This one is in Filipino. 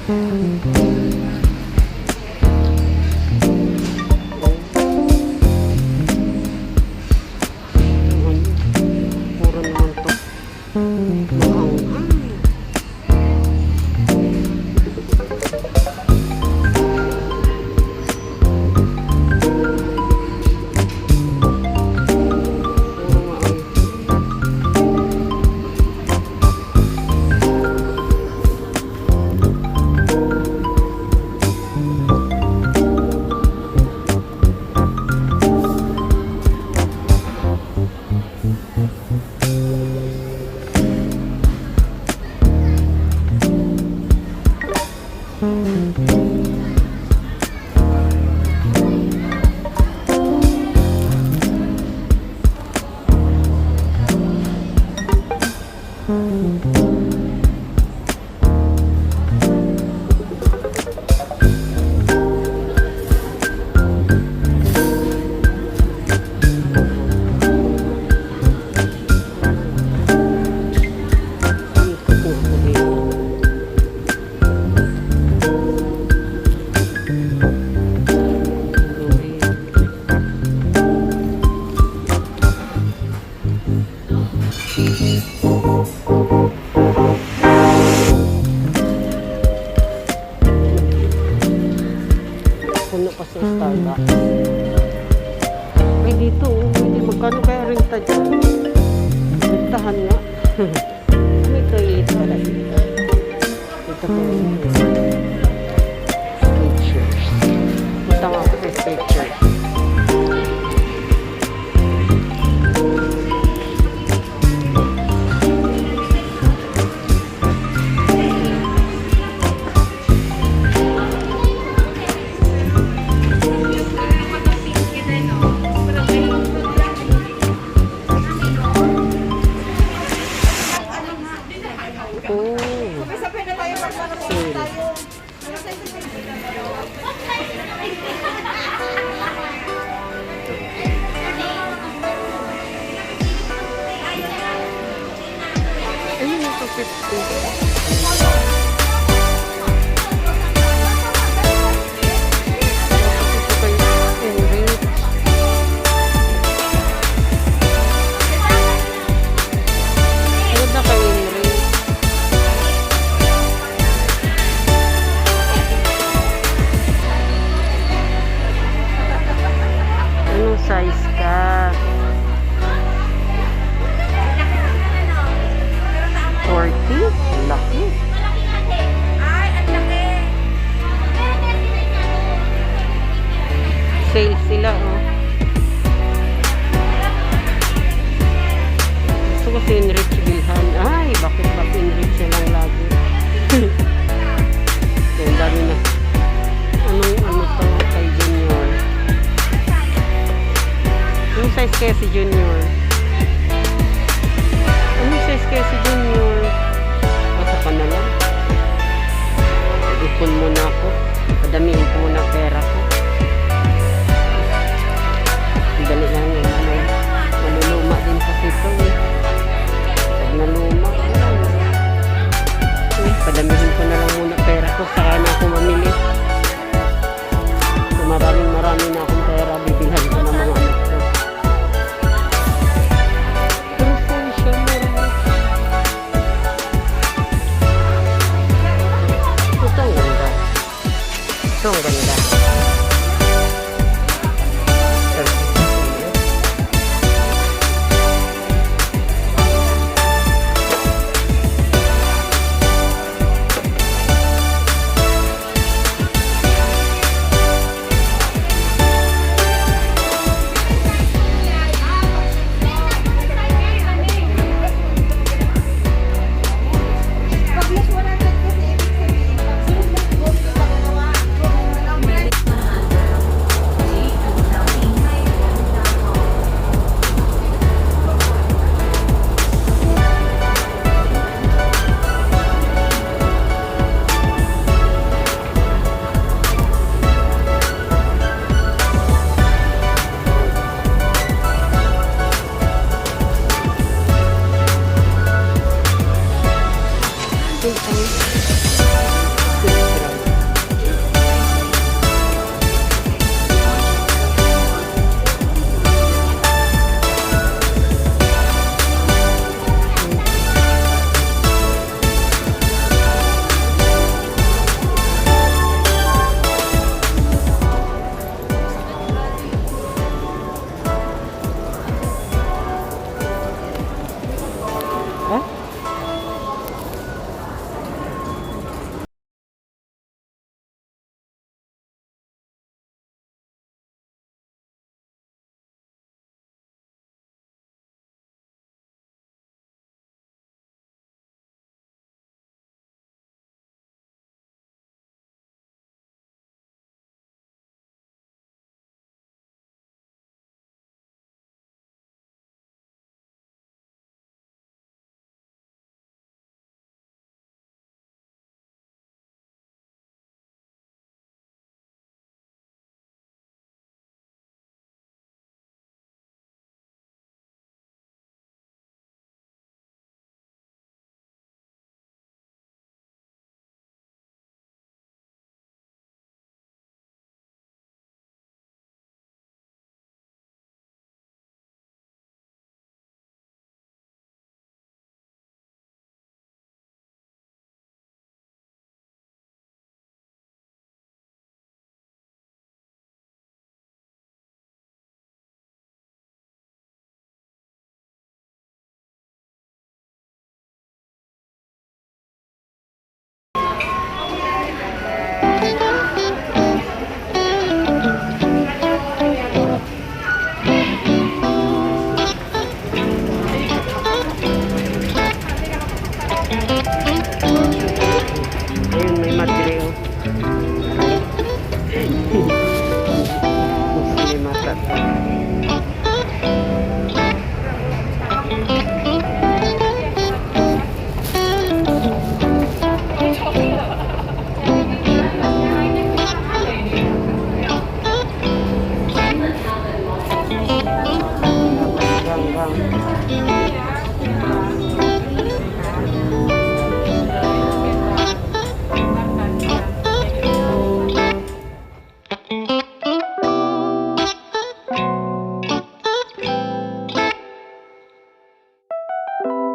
Mura naman to. Puno pa sa Starbucks. Ay, dito, hindi. Magkano kaya renta dyan? Rentahan nga. May toilet pala dito. Dito po yung pictures. Punta nga ako sa pictures. Ayun yung 250. Size ka 40? Laki. Ay, ang laki. Sale sila, oh. Gusto ko si Enrich bilhan. Ay, bakit ba Enrich na lang lagi? So, dami na. Ano to kay Junior? Anong size kaya si Junior? Anong size kaya si Junior? Basta pa na lang. Ipon muna ako. Padamihin ko muna pera ko. Dali lang yun. Maluluma din kasi ito eh. Pag naluma, padamihin ko na lang muna pera ko. Saka na ako mamili. So, marami na akong pera. Bibilhan ko ng mga anak ko. Ito ang ganda. Thank you. Ayun, may madre. Oh.